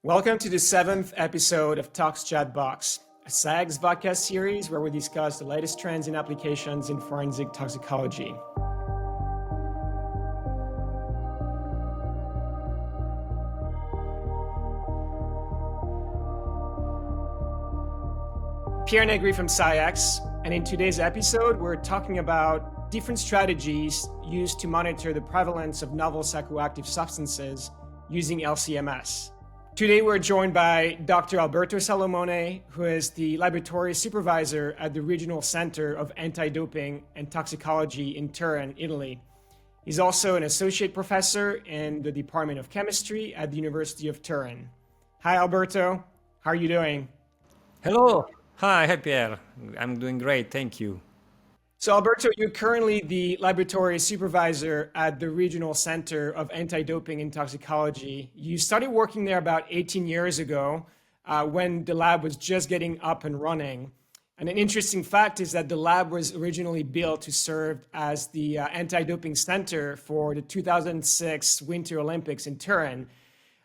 Welcome to the 7th episode of Tox Chat Box, a SAGS podcast series where we discuss the latest trends and applications in forensic toxicology. Pierre Negri from SciX, and in today's episode, we're talking about different strategies used to monitor the prevalence of novel psychoactive substances using LCMS. Today, we're joined by Dr. Alberto Salamone, who is the laboratory supervisor at the Regional Center of Anti-Doping and Toxicology in Turin, Italy. He's also an associate professor in the Department of Chemistry at the University of Turin. Hi, Alberto. How are you doing? Hello. Hi, Pierre. I'm doing great, thank you. So, Alberto, you're currently the laboratory supervisor at the Regional Center of Anti-Doping and Toxicology. You started working there about 18 years ago when the lab was just getting up and running. And an interesting fact is that the lab was originally built to serve as the anti-doping center for the 2006 Winter Olympics in Turin.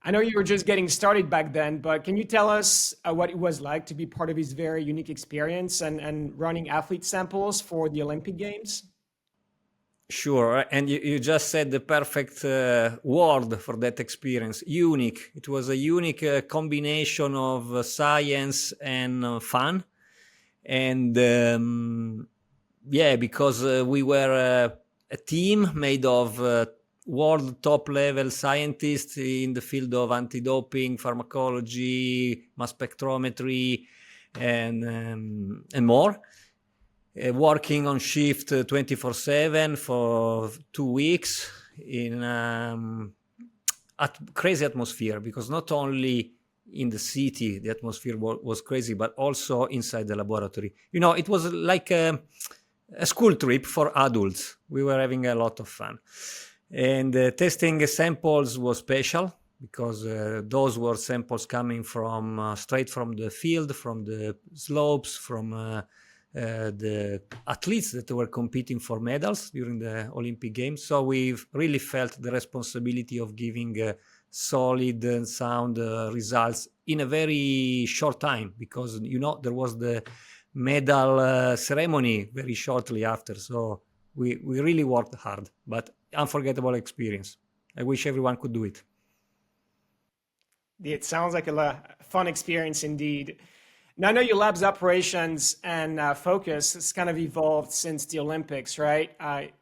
I know you were just getting started back then, but can you tell us what it was like to be part of this very unique experience and running athlete samples for the Olympic Games? Sure, and you just said the perfect word for that experience, unique. It was a unique combination of science and fun. And because we were a team made of world top level scientists in the field of anti-doping, pharmacology, mass spectrometry, and more, working on shift 24/7 for 2 weeks in crazy atmosphere, because not only in the city the atmosphere was crazy, but also inside the laboratory. You know, it was like a school trip for adults. We were having a lot of fun. And testing samples was special because those were samples coming from straight from the field, from the slopes, from the athletes that were competing for medals during the Olympic Games. So we've really felt the responsibility of giving solid and sound results in a very short time, because, you know, there was the medal ceremony very shortly after. So we really worked hard, but unforgettable experience. I wish everyone could do it. It sounds like a fun experience indeed. Now, I know your lab's operations and focus has kind of evolved since the Olympics, right?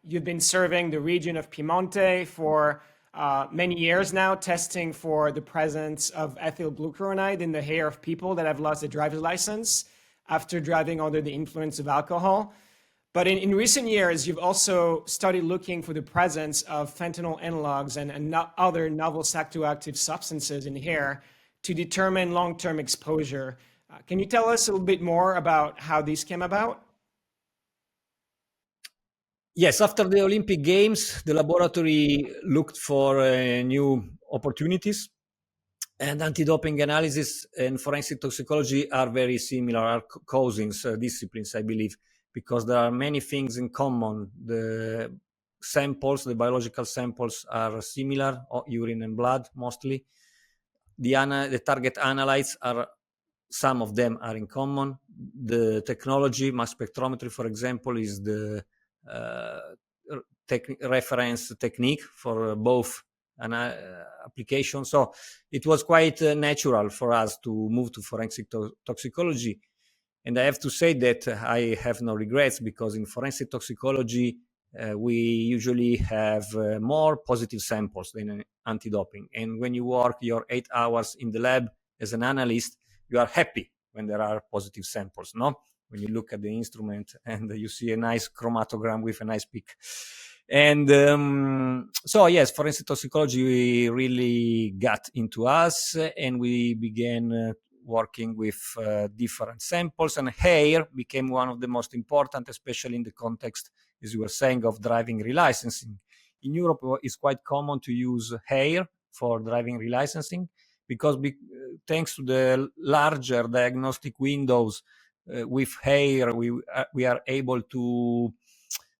You've been serving the region of Piemonte for many years now, testing for the presence of ethyl glucuronide in the hair of people that have lost their driver's license after driving under the influence of alcohol. But in recent years, you've also started looking for the presence of fentanyl analogs and other novel psychoactive substances in hair to determine long-term exposure. Can you tell us a little bit more about how this came about? Yes, after the Olympic Games, the laboratory looked for new opportunities. And anti-doping analysis and forensic toxicology are very similar, are cousins, disciplines, I believe, because there are many things in common. The samples, the biological samples are similar, urine and blood mostly. The target analytes are, some of them are in common. The technology, mass spectrometry, for example, is the reference technique for both an application. So it was quite natural for us to move to forensic toxicology. And I have to say that I have no regrets, because in forensic toxicology, we usually have more positive samples than anti-doping. And when you work your 8 hours in the lab as an analyst, you are happy when there are positive samples, no? When you look at the instrument and you see a nice chromatogram with a nice peak. And so, yes, forensic toxicology really got into us, and we began working with different samples, and hair became one of the most important, especially in the context, as you were saying, of driving relicensing. In Europe, it's quite common to use hair for driving relicensing, because thanks to the larger diagnostic windows with hair, we are able to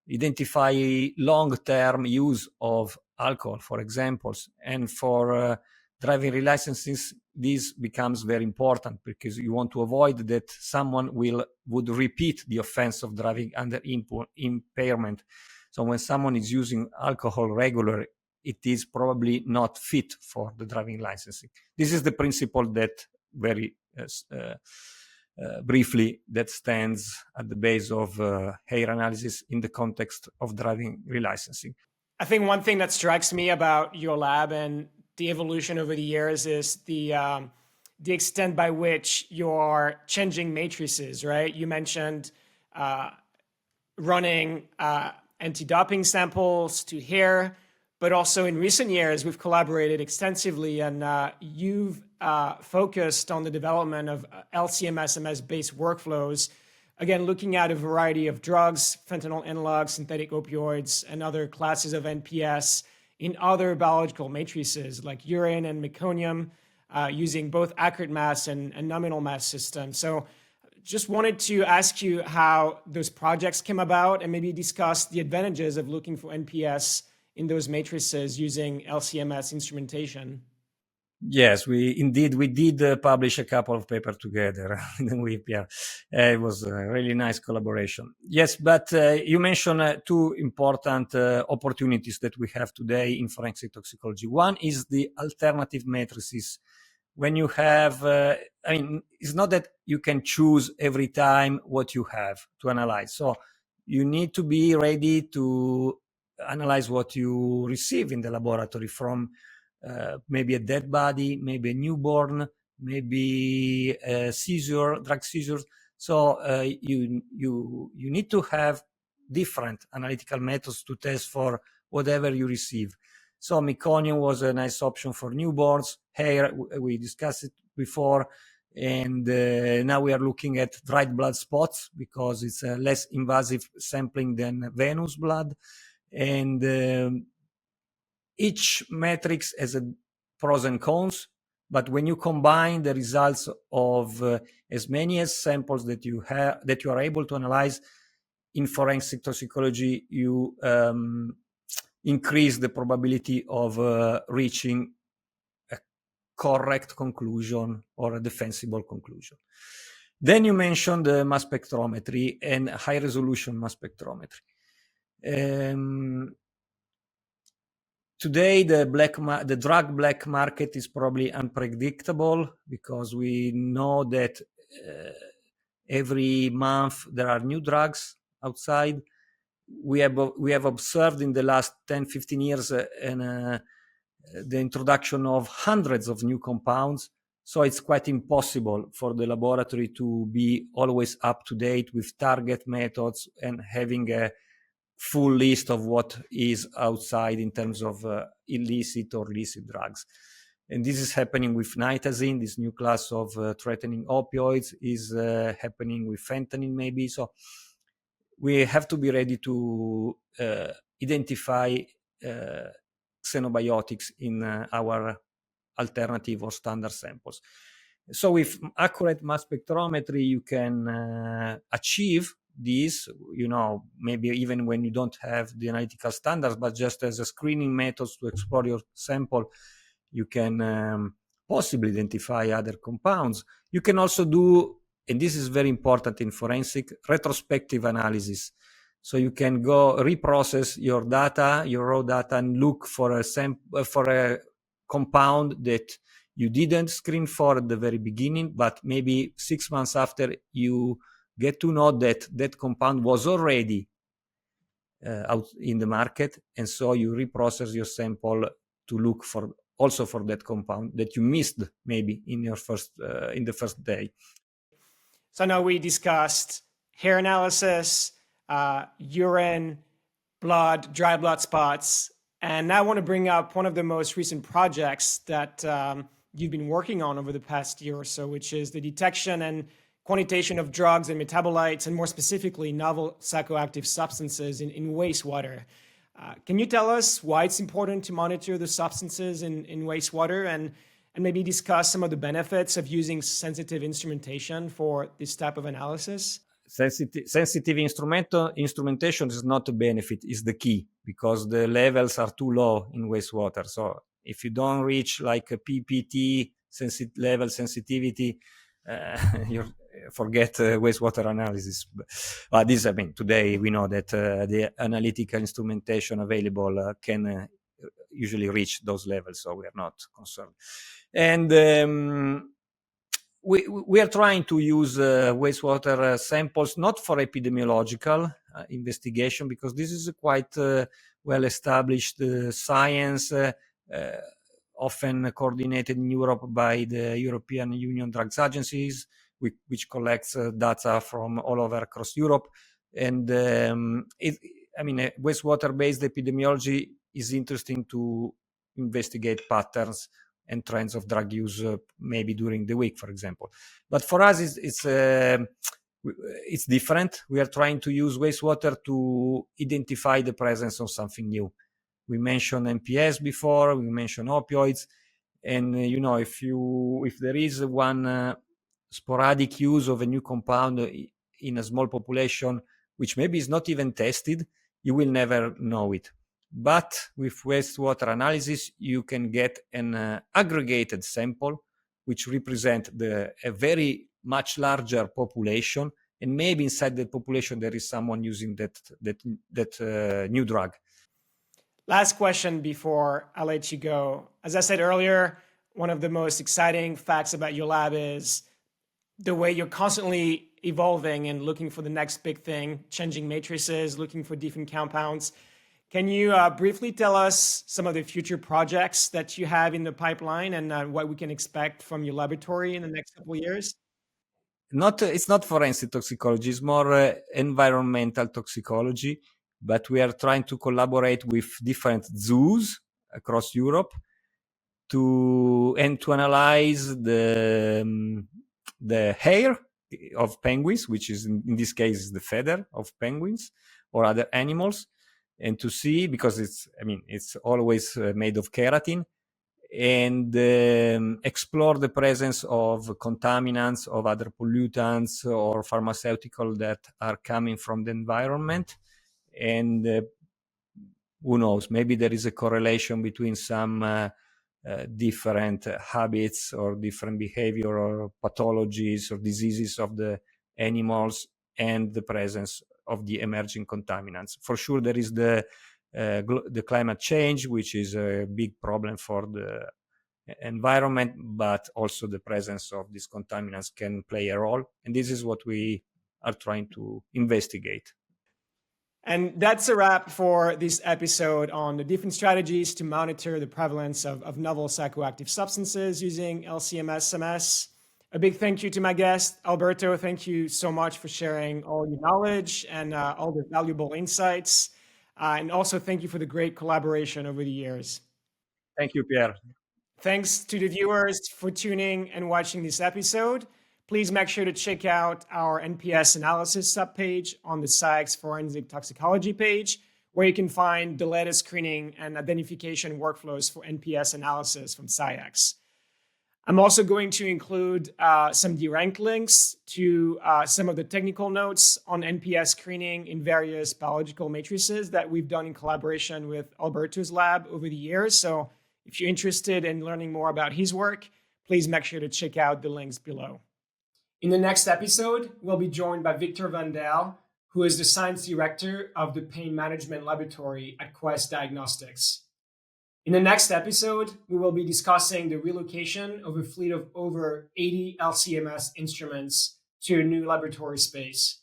identify long-term use of alcohol, for examples, and for driving relicenses, this becomes very important because you want to avoid that someone would repeat the offense of driving under impairment. So when someone is using alcohol regularly, it is probably not fit for the driving licensing. This is the principle that very briefly that stands at the base of hair analysis in the context of driving relicensing. I think one thing that strikes me about your lab and the evolution over the years is the extent by which you're changing matrices, right? You mentioned running anti-doping samples to hair, but also in recent years, we've collaborated extensively, and you've focused on the development of LC-MS-MS-based workflows, again, looking at a variety of drugs, fentanyl analogs, synthetic opioids, and other classes of NPS in other biological matrices like urine and meconium, using both accurate mass and nominal mass systems. So just wanted to ask you how those projects came about and maybe discuss the advantages of looking for NPS in those matrices using LC-MS instrumentation. Yes, we did publish a couple of papers together with Pierre. It was a really nice collaboration. Yes, but you mentioned two important opportunities that we have today in forensic toxicology. One is the alternative matrices. When you have, it's not that you can choose every time what you have to analyze. So you need to be ready to analyze what you receive in the laboratory from maybe a dead body, maybe a newborn, maybe a seizure, drug seizures. So you need to have different analytical methods to test for whatever you receive. So meconium was a nice option for newborns. Hair, we discussed it before. And now we are looking at dried blood spots because it's a less invasive sampling than venous blood. And each matrix has a pros and cons, but when you combine the results of as many as samples that you are able to analyze in forensic toxicology, you increase the probability of reaching a correct conclusion or a defensible conclusion. Then you mentioned the mass spectrometry and high resolution mass spectrometry. Today, the drug black market is probably unpredictable because we know that every month there are new drugs outside. We have observed in the last 10, 15 years the introduction of hundreds of new compounds. So it's quite impossible for the laboratory to be always up to date with target methods and having a full list of what is outside in terms of illicit or licit drugs. And this is happening with nitazene, this new class of threatening opioids, is happening with fentanyl maybe. So we have to be ready to identify xenobiotics in our alternative or standard samples. So with accurate mass spectrometry, you can achieve this, maybe even when you don't have the analytical standards, but just as a screening methods to explore your sample, you can possibly identify other compounds. You can also do, and this is very important in forensic, retrospective analysis. So you can go reprocess your data, your raw data, and look for a compound that you didn't screen for at the very beginning, but maybe 6 months after you get to know that that compound was already out in the market, and so you reprocess your sample to look for also for that compound that you missed maybe in your in the first day. So now we discussed hair analysis, urine, blood, dry blood spots, and now I want to bring up one of the most recent projects that you've been working on over the past year or so, which is the detection and quantitation of drugs and metabolites, and more specifically, novel psychoactive substances in wastewater. Can you tell us why it's important to monitor the substances in wastewater and maybe discuss some of the benefits of using sensitive instrumentation for this type of analysis? Sensitive instrumentation is not a benefit, is the key, because the levels are too low in wastewater. So If you don't reach like a PPT level sensitivity, you forget wastewater analysis. But this, I mean, today we know that the analytical instrumentation available can usually reach those levels, so we are not concerned. And we are trying to use wastewater samples not for epidemiological investigation, because this is a quite well-established science, often coordinated in Europe by the European Union drugs agencies, which collects data from all over across Europe. And wastewater-based epidemiology is interesting to investigate patterns and trends of drug use, maybe during the week, for example. But for us, it's different. We are trying to use wastewater to identify the presence of something new. We mentioned NPS before, we mentioned opioids, and if there is one sporadic use of a new compound in a small population, which maybe is not even tested, you will never know it. But with wastewater analysis, you can get an aggregated sample, which represent a very much larger population, and maybe inside the population there is someone using that new drug. Last question before I let you go. As I said earlier, one of the most exciting facts about your lab is the way you're constantly evolving and looking for the next big thing, changing matrices, looking for different compounds. Can you briefly tell us some of the future projects that you have in the pipeline and what we can expect from your laboratory in the next couple of years? It's not forensic toxicology, it's more environmental toxicology, but we are trying to collaborate with different zoos across Europe to analyze the hair of penguins, which is in this case the feather of penguins or other animals, and to see, because it's always made of keratin, and explore the presence of contaminants, of other pollutants or pharmaceutical that are coming from the environment. And who knows, maybe there is a correlation between some different habits or different behavior or pathologies or diseases of the animals and the presence of the emerging contaminants. For sure, there is the climate change, which is a big problem for the environment, but also the presence of these contaminants can play a role. And this is what we are trying to investigate. And that's a wrap for this episode on the different strategies to monitor the prevalence of novel psychoactive substances using LC-MS. A big thank you to my guest, Alberto. Thank you so much for sharing all your knowledge and all the valuable insights. And also thank you for the great collaboration over the years. Thank you, Pierre. Thanks to the viewers for tuning and watching this episode. Please make sure to check out our NPS analysis subpage on the SciEx Forensic Toxicology page, where you can find the latest screening and identification workflows for NPS analysis from SciEx. I'm also going to include some direct links to some of the technical notes on NPS screening in various biological matrices that we've done in collaboration with Alberto's lab over the years. So if you're interested in learning more about his work, please make sure to check out the links below. In the next episode, we'll be joined by Victor Van Dal, who is the science director of the pain management laboratory at Quest Diagnostics. In the next episode, we will be discussing the relocation of a fleet of over 80 LC-MS instruments to a new laboratory space.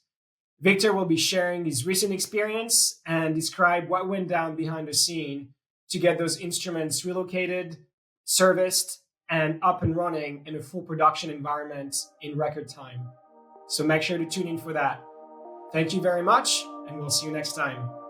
Victor will be sharing his recent experience and describe what went down behind the scene to get those instruments relocated, serviced, and up and running in a full production environment in record time. So make sure to tune in for that. Thank you very much, and we'll see you next time.